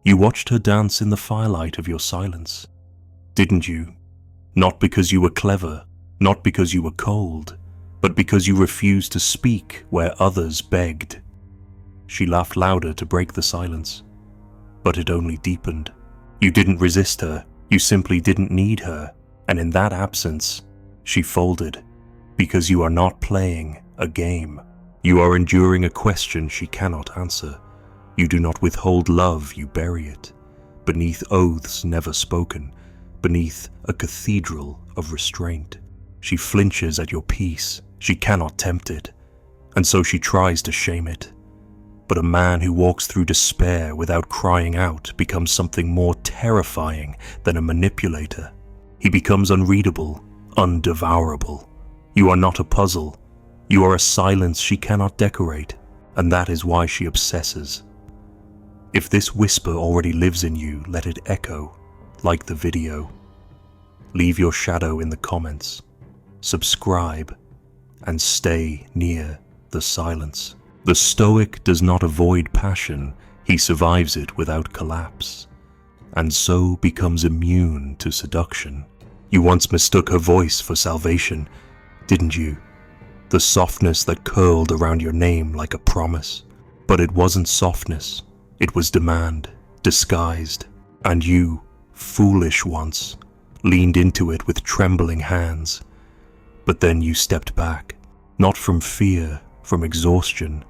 You watched her dance in the firelight of your silence, didn't you? Not because you were clever, not because you were cold, but because you refused to speak where others begged. She laughed louder to break the silence, but it only deepened. You didn't resist her, you simply didn't need her, and in that absence, she folded, because you are not playing a game. You are enduring a question she cannot answer. You do not withhold love, you bury it, beneath oaths never spoken, beneath a cathedral of restraint. She flinches at your peace, she cannot tempt it, and so she tries to shame it. But a man who walks through despair without crying out becomes something more terrifying than a manipulator. He becomes unreadable, undevourable. You are not a puzzle. You are a silence she cannot decorate, and that is why she obsesses. If this whisper already lives in you, let it echo, like the video. Leave your shadow in the comments. Subscribe, and stay near the silence. The Stoic does not avoid passion, he survives it without collapse, and so becomes immune to seduction. You once mistook her voice for salvation, didn't you? The softness that curled around your name like a promise. But it wasn't softness, it was demand, disguised, and you, foolish once, leaned into it with trembling hands. But then you stepped back, not from fear, from exhaustion.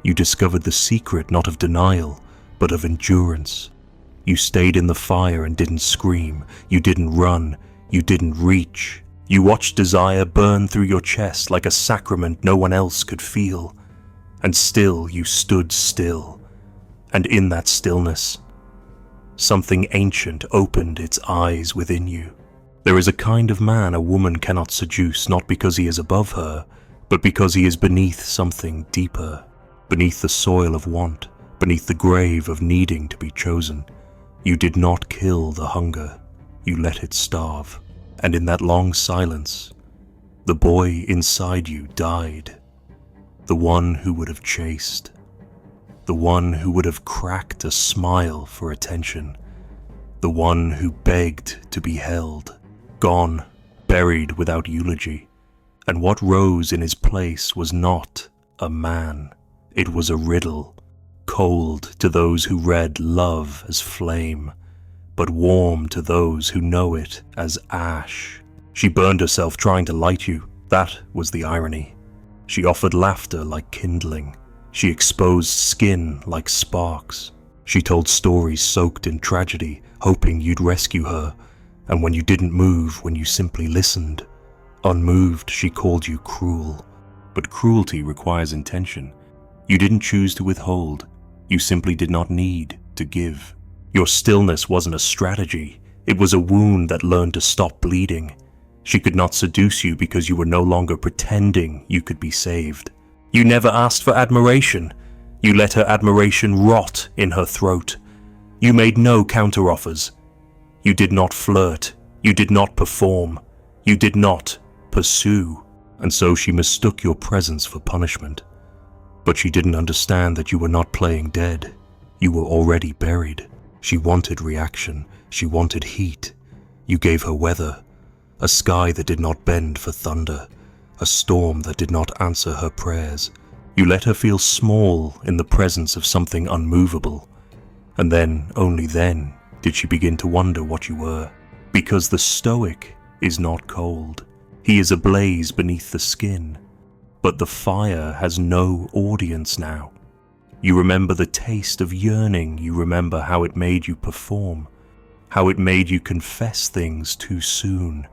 You discovered the secret not of denial, but of endurance. You stayed in the fire and didn't scream. You didn't run. You didn't reach. You watched desire burn through your chest like a sacrament no one else could feel. And still you stood still. And in that stillness, something ancient opened its eyes within you. There is a kind of man a woman cannot seduce, not because he is above her, but because he is beneath something deeper. Beneath the soil of want, beneath the grave of needing to be chosen. You did not kill the hunger, you let it starve. And in that long silence, the boy inside you died. The one who would have chased. The one who would have cracked a smile for attention. The one who begged to be held. Gone, buried without eulogy. And what rose in his place was not a man. It was a riddle, cold to those who read love as flame, but warm to those who know it as ash. She burned herself trying to light you. That was the irony. She offered laughter like kindling. She exposed skin like sparks. She told stories soaked in tragedy, hoping you'd rescue her. And when you didn't move, when you simply listened, unmoved, she called you cruel. But cruelty requires intention. You didn't choose to withhold. You simply did not need to give. Your stillness wasn't a strategy. It was a wound that learned to stop bleeding. She could not seduce you because you were no longer pretending you could be saved. You never asked for admiration. You let her admiration rot in her throat. You made no counteroffers. You did not flirt. You did not perform. You did not pursue. And so she mistook your presence for punishment. But she didn't understand that you were not playing dead. You were already buried. She wanted reaction. She wanted heat. You gave her weather. A sky that did not bend for thunder. A storm that did not answer her prayers. You let her feel small in the presence of something unmovable. And then, only then, did she begin to wonder what you were. Because the Stoic is not cold. He is ablaze beneath the skin. But the fire has no audience now. You remember the taste of yearning. You remember how it made you perform. How it made you confess things too soon.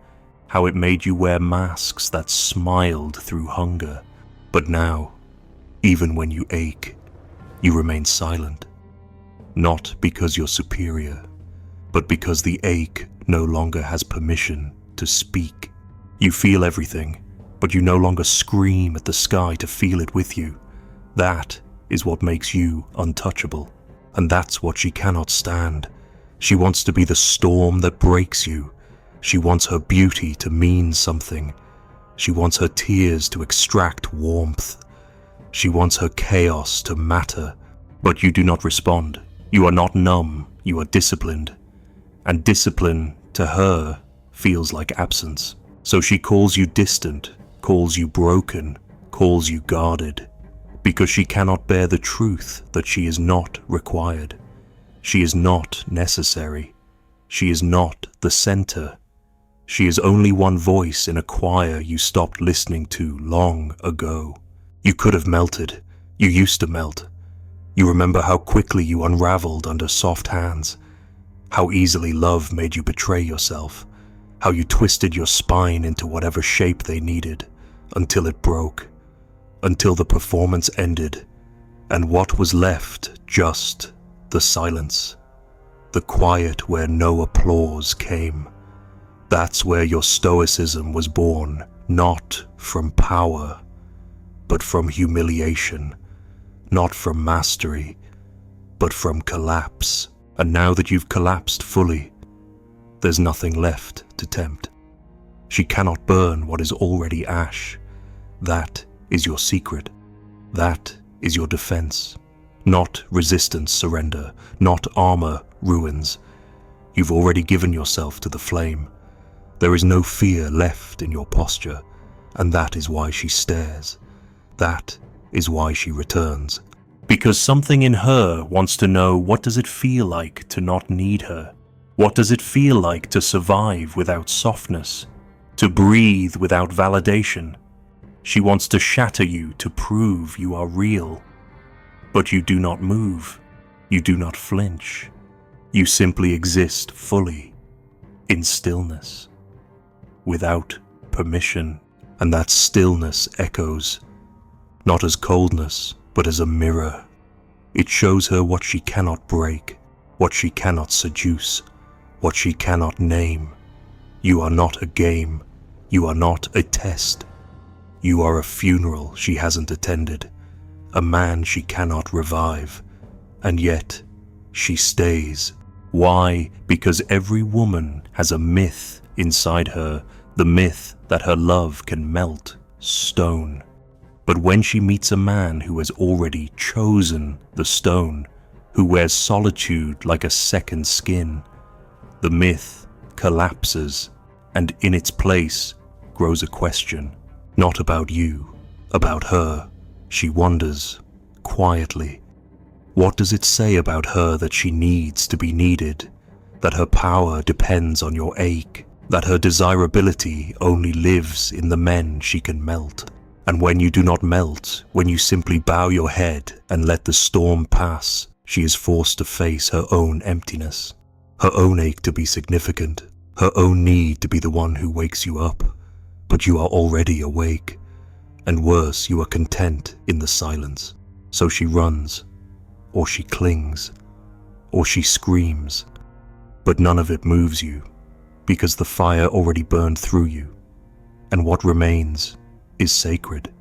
How it made you wear masks that smiled through hunger. But now, even when you ache, you remain silent. Not because you're superior, but because the ache no longer has permission to speak. You feel everything, but you no longer scream at the sky to feel it with you. That is what makes you untouchable, and that's what she cannot stand. She wants to be the storm that breaks you. She wants her beauty to mean something. She wants her tears to extract warmth. She wants her chaos to matter. But you do not respond. You are not numb. you are disciplined, and discipline to her feels like absence. So she calls you distant, calls you broken, calls you guarded, because she cannot bear the truth that she is not required. She is not necessary. She is not the center. She is only one voice in a choir you stopped listening to long ago. You could have melted. You used to melt. You remember how quickly you unraveled under soft hands, how easily love made you betray yourself, how you twisted your spine into whatever shape they needed, until it broke, until the performance ended, and what was left just the silence, the quiet where no applause came. That's where your stoicism was born, not from power, but from humiliation, not from mastery, but from collapse. And now that you've collapsed fully, there's nothing left to tempt. She cannot burn what is already ash. That is your secret. That is your defense. Not resistance surrender, not armor ruins. You've already given yourself to the flame. There is no fear left in your posture, and that is why she stares. That is why she returns. Because something in her wants to know, what does it feel like to not need her? What does it feel like to survive without softness? To breathe without validation? She wants to shatter you to prove you are real. But you do not move. You do not flinch. You simply exist fully, in stillness, without permission. And that stillness echoes, not as coldness, but as a mirror. It shows her what she cannot break, what she cannot seduce, what she cannot name. You are not a game. You are not a test. You are a funeral she hasn't attended, a man she cannot revive. And yet, she stays. Why? Because every woman has a myth inside her, the myth that her love can melt stone. But when she meets a man who has already chosen the stone, who wears solitude like a second skin, the myth collapses, and in its place grows a question, not about you, about her. She wonders, quietly. What does it say about her that she needs to be needed, that her power depends on your ache, that her desirability only lives in the men she can melt? And when you do not melt, when you simply bow your head and let the storm pass, she is forced to face her own emptiness, her own ache to be significant, her own need to be the one who wakes you up. But you are already awake, and worse, you are content in the silence. So she runs, or she clings, or she screams, but none of it moves you, because the fire already burned through you, and what remains is sacred,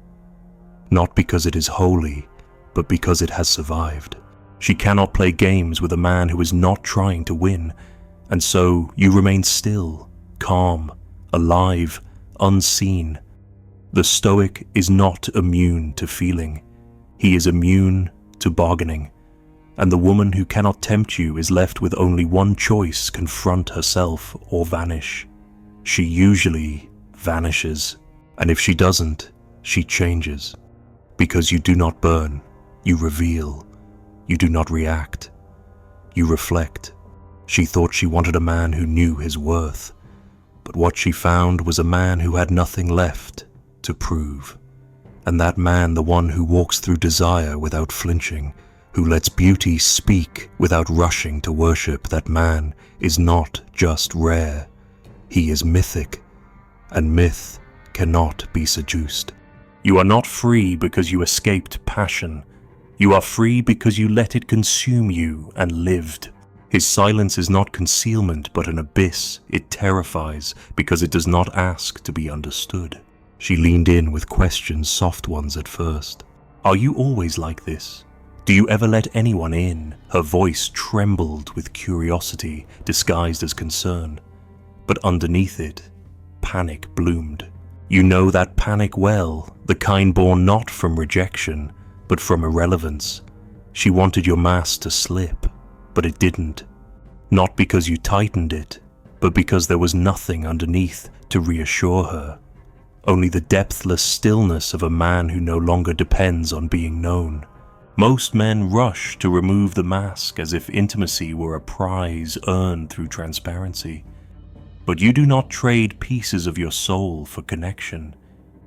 not because it is holy, but because it has survived. She cannot play games with a man who is not trying to win, and so you remain still, calm, alive, unseen. The Stoic is not immune to feeling. He is immune to bargaining, and the woman who cannot tempt you is left with only one choice: confront herself or vanish. She usually vanishes. And if she doesn't, she changes. Because you do not burn, you reveal. You do not react, you reflect. She thought she wanted a man who knew his worth, but what she found was a man who had nothing left to prove. And that man, the one who walks through desire without flinching, who lets beauty speak without rushing to worship, that man is not just rare, he is mythic, and myth cannot be seduced. You are not free because you escaped passion. You are free because you let it consume you and lived. His silence is not concealment but an abyss. It terrifies because it does not ask to be understood. She leaned in with questions, soft ones at first. Are you always like this? Do you ever let anyone in? Her voice trembled with curiosity disguised as concern. But underneath it, panic bloomed. You know that panic well, the kind born not from rejection, but from irrelevance. She wanted your mask to slip, but it didn't. not because you tightened it, but because there was nothing underneath to reassure her. Only the depthless stillness of a man who no longer depends on being known. Most men rush to remove the mask as if intimacy were a prize earned through transparency. But you do not trade pieces of your soul for connection.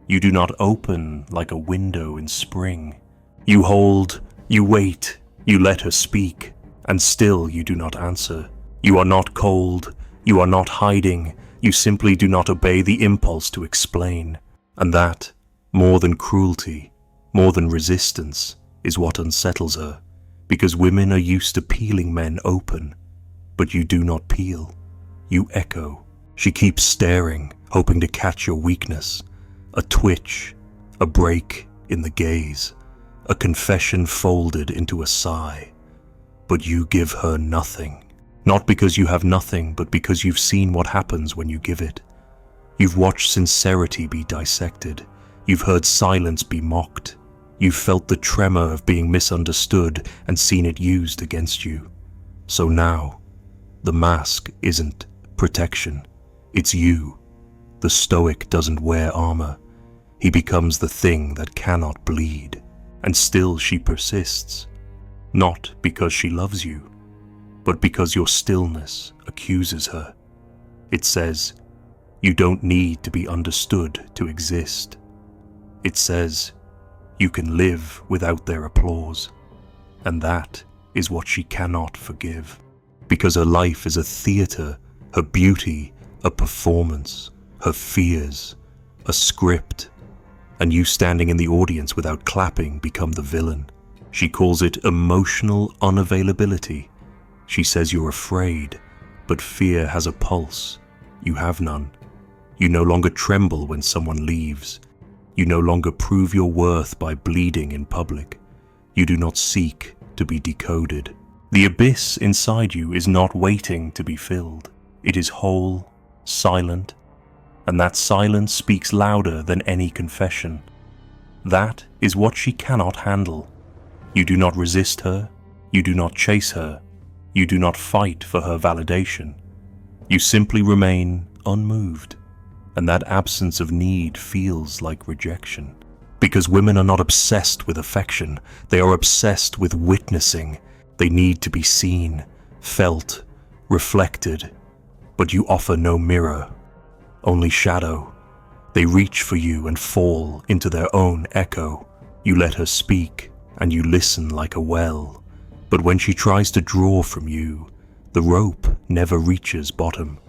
You do not open like a window in spring. You hold, you wait, you let her speak, and still you do not answer. You are not cold, you are not hiding, you simply do not obey the impulse to explain. And that, more than cruelty, more than resistance, is what unsettles her, because women are used to peeling men open, but you do not peel, you echo. She keeps staring, hoping to catch your weakness, a twitch, a break in the gaze, a confession folded into a sigh. But you give her nothing, not because you have nothing, but because you've seen what happens when you give it. You've watched sincerity be dissected, you've heard silence be mocked, you've felt the tremor of being misunderstood and seen it used against you. So now, the mask isn't protection, it's you. The Stoic doesn't wear armor, he becomes the thing that cannot bleed. And still she persists, not because she loves you, but because your stillness accuses her. It says, you don't need to be understood to exist. It says, you can live without their applause. And that is what she cannot forgive, because her life is a theater, her beauty a performance, her fears a script, and you standing in the audience without clapping become the villain. She calls it emotional unavailability. She says you're afraid, but fear has a pulse. You have none. You no longer tremble when someone leaves. You no longer prove your worth by bleeding in public. You do not seek to be decoded. The abyss inside you is not waiting to be filled. It is whole, silent, and that silence speaks louder than any confession. That is what she cannot handle. You do not resist her, you do not chase her, you do not fight for her validation. You simply remain unmoved, and that absence of need feels like rejection. Because women are not obsessed with affection, they are obsessed with witnessing. They need to be seen, felt, reflected, but you offer no mirror, only shadow. They reach for you and fall into their own echo. You let her speak, and you listen like a well. But when she tries to draw from you, the rope never reaches bottom.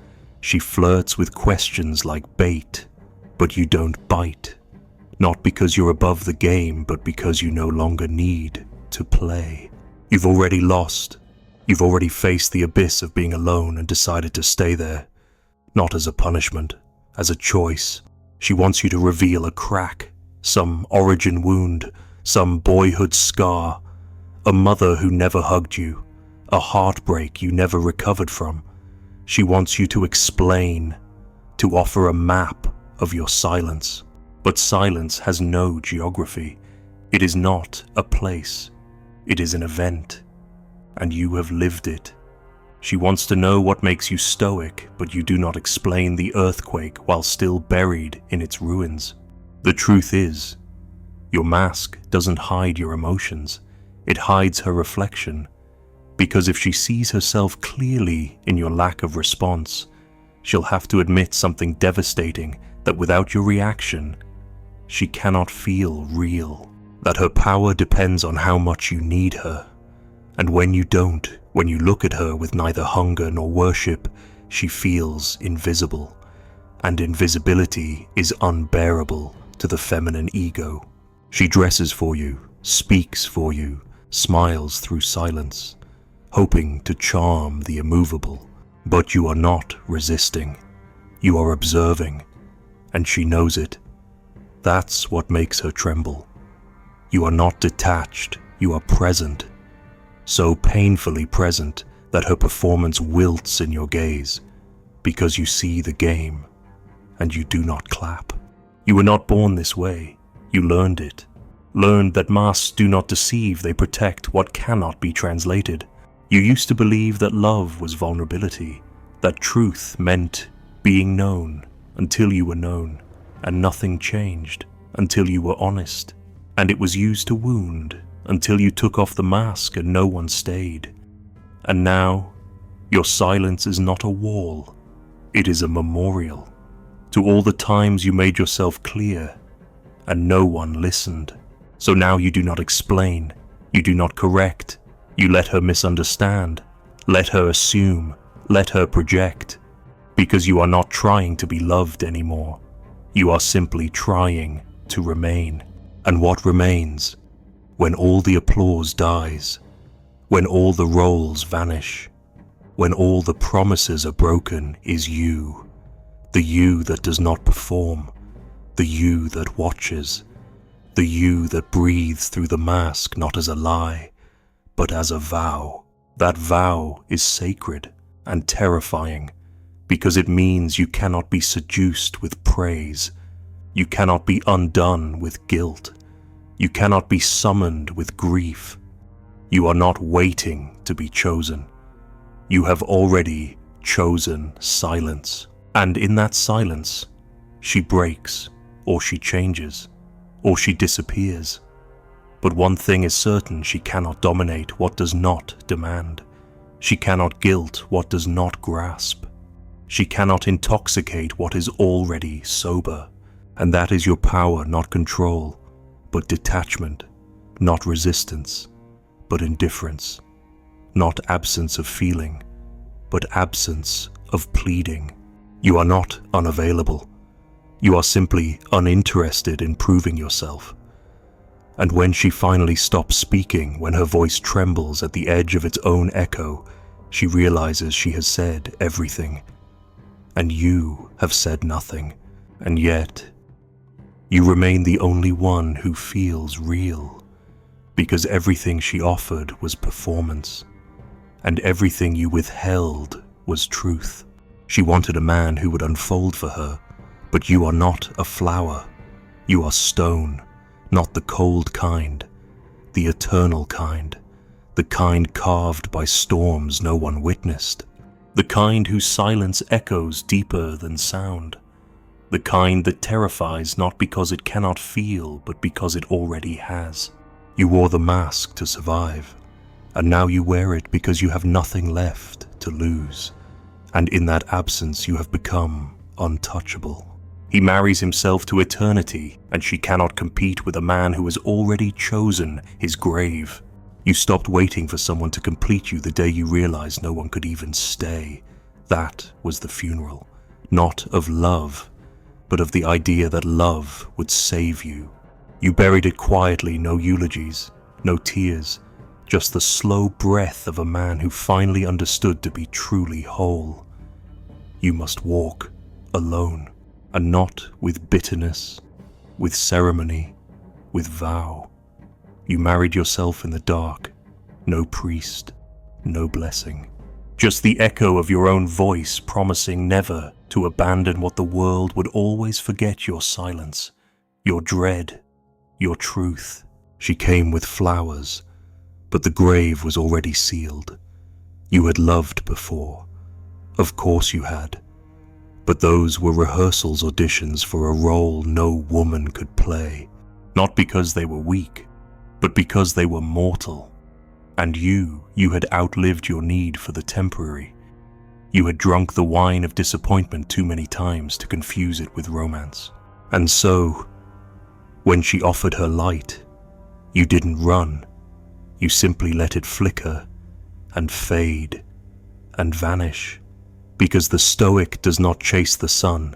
She flirts with questions like bait, but you don't bite. Not because you're above the game, but because you no longer need to play. You've already lost. You've already faced the abyss of being alone and decided to stay there. Not as a punishment, as a choice. She wants you to reveal a crack, some origin wound, some boyhood scar, a mother who never hugged you, a heartbreak you never recovered from. She wants you to explain, to offer a map of your silence. But silence has no geography. It is not a place. It is an event, and you have lived it. She wants to know what makes you stoic, but you do not explain the earthquake while still buried in its ruins. The truth is, your mask doesn't hide your emotions. It hides her reflection. Because if she sees herself clearly in your lack of response, she'll have to admit something devastating, that without your reaction, she cannot feel real. That her power depends on how much you need her. And when you don't, when you look at her with neither hunger nor worship, she feels invisible. And invisibility is unbearable to the feminine ego. She dresses for you, speaks for you, smiles through silence, hoping to charm the immovable. But you are not resisting. You are observing, and she knows it. That's what makes her tremble. You are not detached, you are present. So painfully present that her performance wilts in your gaze, because you see the game, and you do not clap. You were not born this way, you learned it. Learned that masks do not deceive, they protect what cannot be translated. You used to believe that love was vulnerability, that truth meant being known until you were known, and nothing changed until you were honest, and it was used to wound until you took off the mask and no one stayed. And now, your silence is not a wall, it is a memorial to all the times you made yourself clear and no one listened. So now you do not explain, you do not correct, you let her misunderstand, let her assume, let her project, because you are not trying to be loved anymore. You are simply trying to remain. And what remains when all the applause dies, when all the roles vanish, when all the promises are broken, is you, the you that does not perform, the you that watches, the you that breathes through the mask not as a lie, but as a vow. That vow is sacred and terrifying because it means you cannot be seduced with praise, you cannot be undone with guilt, you cannot be summoned with grief. You are not waiting to be chosen. You have already chosen silence. And in that silence, she breaks, or she changes, or she disappears. But one thing is certain, she cannot dominate what does not demand. She cannot guilt what does not grasp. She cannot intoxicate what is already sober. And that is your power, not control, but detachment, not resistance, but indifference, not absence of feeling, but absence of pleading. You are not unavailable. You are simply uninterested in proving yourself. And when she finally stops speaking, when her voice trembles at the edge of its own echo, she realizes she has said everything. And you have said nothing. And yet, you remain the only one who feels real, because everything she offered was performance, and everything you withheld was truth. She wanted a man who would unfold for her, but you are not a flower. You are stone, not the cold kind, the eternal kind, the kind carved by storms no one witnessed, the kind whose silence echoes deeper than sound, the kind that terrifies not because it cannot feel, but because it already has. You wore the mask to survive, and now you wear it because you have nothing left to lose. And in that absence you have become untouchable. He marries himself to eternity, and she cannot compete with a man who has already chosen his grave. You stopped waiting for someone to complete you the day you realized no one could even stay. That was the funeral, not of love, but of the idea that love would save you. You buried it quietly, no eulogies, no tears, just the slow breath of a man who finally understood to be truly whole. You must walk alone, and not with bitterness, with ceremony, with vow. You married yourself in the dark, no priest, no blessing. Just the echo of your own voice promising never to abandon what the world would always forget: your silence, your dread, your truth. She came with flowers, but the grave was already sealed. You had loved before. Of course you had. But those were rehearsals, auditions for a role no woman could play. Not because they were weak, but because they were mortal. And you had outlived your need for the temporary. You had drunk the wine of disappointment too many times to confuse it with romance. And so, when she offered her light, you didn't run. You simply let it flicker and fade and vanish. Because the Stoic does not chase the sun.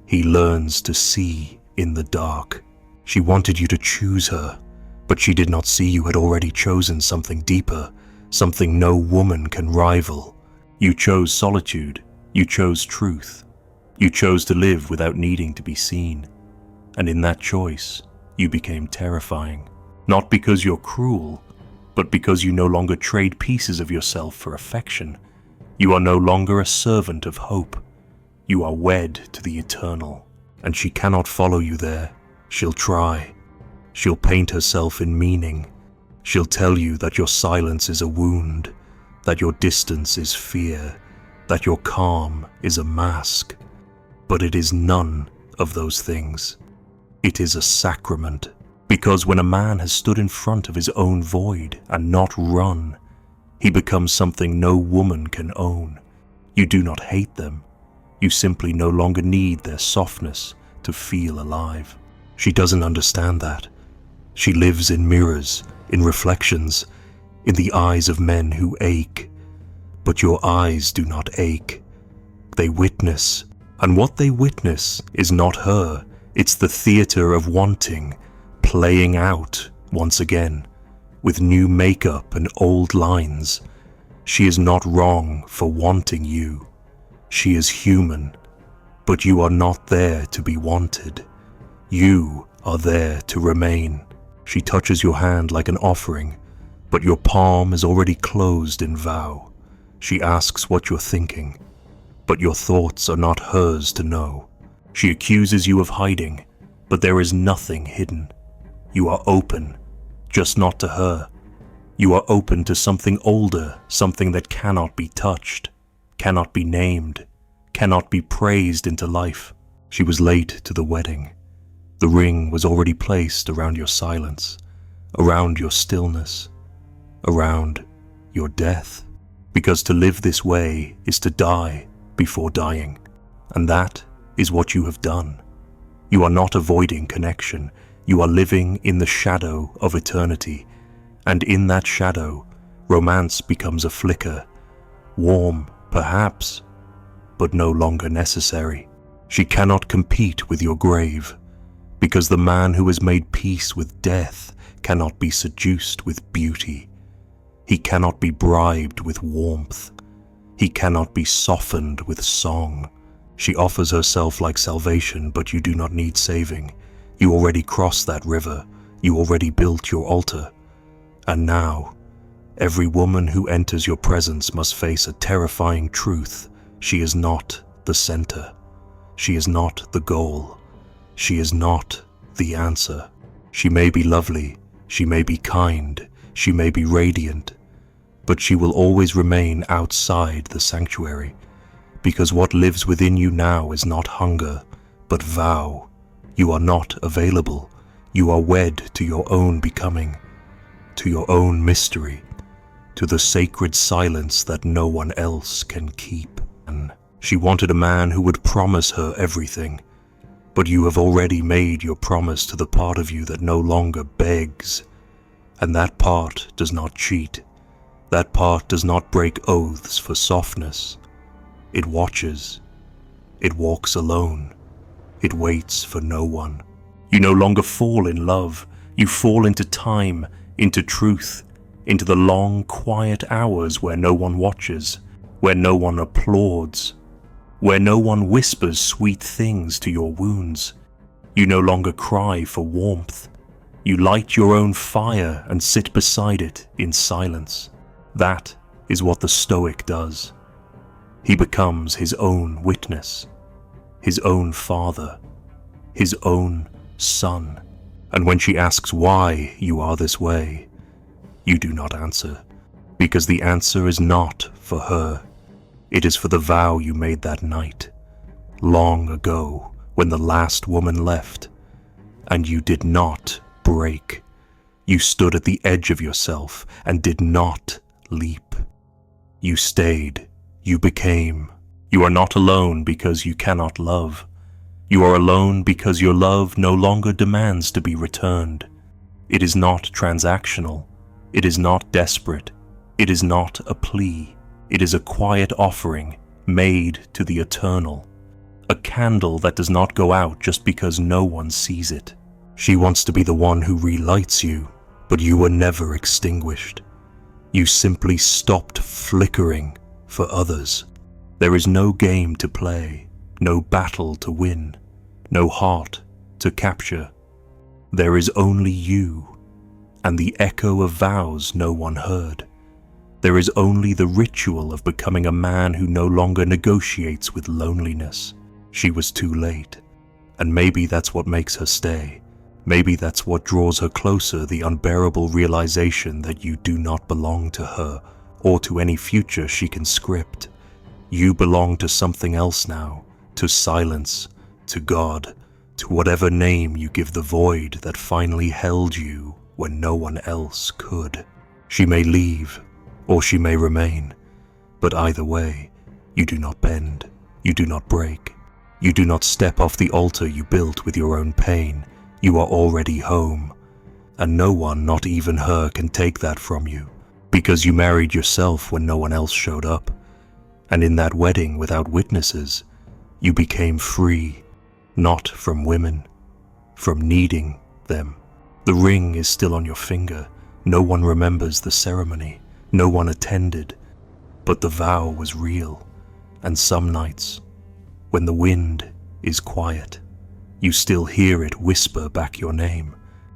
He learns to see in the dark. She wanted you to choose her, but she did not see you had already chosen something deeper, something no woman can rival. You chose solitude. You chose truth. You chose to live without needing to be seen. And in that choice, you became terrifying. Not because you're cruel, but because you no longer trade pieces of yourself for affection. You are no longer a servant of hope. You are wed to the eternal. And she cannot follow you there. She'll try. She'll paint herself in meaning. She'll tell you that your silence is a wound, that your distance is fear, that your calm is a mask. But it is none of those things. It is a sacrament, because when a man has stood in front of his own void and not run, he becomes something no woman can own. You do not hate them. You simply no longer need their softness to feel alive. She doesn't understand that. She lives in mirrors, in reflections, in the eyes of men who ache. But your eyes do not ache. They witness, and what they witness is not her. It's the theater of wanting, playing out once again, with new makeup and old lines. She is not wrong for wanting you. She is human, but you are not there to be wanted. You are there to remain. She touches your hand like an offering, but your palm is already closed in vow. She asks what you're thinking, but your thoughts are not hers to know. She accuses you of hiding, but there is nothing hidden. You are open, just not to her. You are open to something older, something that cannot be touched, cannot be named, cannot be praised into life. She was late to the wedding. The ring was already placed around your silence, around your stillness, around your death. Because to live this way is to die before dying, and that is what you have done. You are not avoiding connection. You are living in the shadow of eternity, and in that shadow, romance becomes a flicker, warm, perhaps, but no longer necessary. She cannot compete with your grave, because the man who has made peace with death cannot be seduced with beauty. He cannot be bribed with warmth. He cannot be softened with song. She offers herself like salvation, but you do not need saving. You already crossed that river. You already built your altar. And now, every woman who enters your presence must face a terrifying truth. She is not the center. She is not the goal. She is not the answer. She may be lovely. She may be kind. She may be radiant. But she will always remain outside the sanctuary, because what lives within you now is not hunger, but vow. You are not available. You are wed to your own becoming, to your own mystery, to the sacred silence that no one else can keep. And she wanted a man who would promise her everything, but you have already made your promise to the part of you that no longer begs, and that part does not cheat. That part does not break oaths for softness. It watches. It walks alone. It waits for no one. You no longer fall in love. You fall into time, into truth, into the long, quiet hours where no one watches, where no one applauds, where no one whispers sweet things to your wounds. You no longer cry for warmth. You light your own fire and sit beside it in silence. That is what the Stoic does. He becomes his own witness, his own father, his own son. And when she asks why you are this way, you do not answer, because the answer is not for her. It is for the vow you made that night, long ago, when the last woman left, and you did not break. You stood at the edge of yourself and did not leap. You stayed. You became. You are not alone because you cannot love. You are alone because your love no longer demands to be returned. It is not transactional. It is not desperate. It is not a plea. It is a quiet offering made to the eternal. A candle that does not go out just because no one sees it. She wants to be the one who relights you, but you were never extinguished. You simply stopped flickering for others. There is no game to play, no battle to win, no heart to capture. There is only you, and the echo of vows no one heard. There is only the ritual of becoming a man who no longer negotiates with loneliness. She was too late, and maybe that's what makes her stay. Maybe that's what draws her closer, the unbearable realization that you do not belong to her or to any future she can script. You belong to something else now, to silence, to God, to whatever name you give the void that finally held you when no one else could. She may leave, or she may remain, but either way, you do not bend, you do not break, you do not step off the altar you built with your own pain. You are already home, and no one, not even her, can take that from you, because you married yourself when no one else showed up, and in that wedding without witnesses, you became free, not from women, from needing them. The ring is still on your finger, no one remembers the ceremony, no one attended, but the vow was real, and some nights, when the wind is quiet, you still hear it whisper back your name.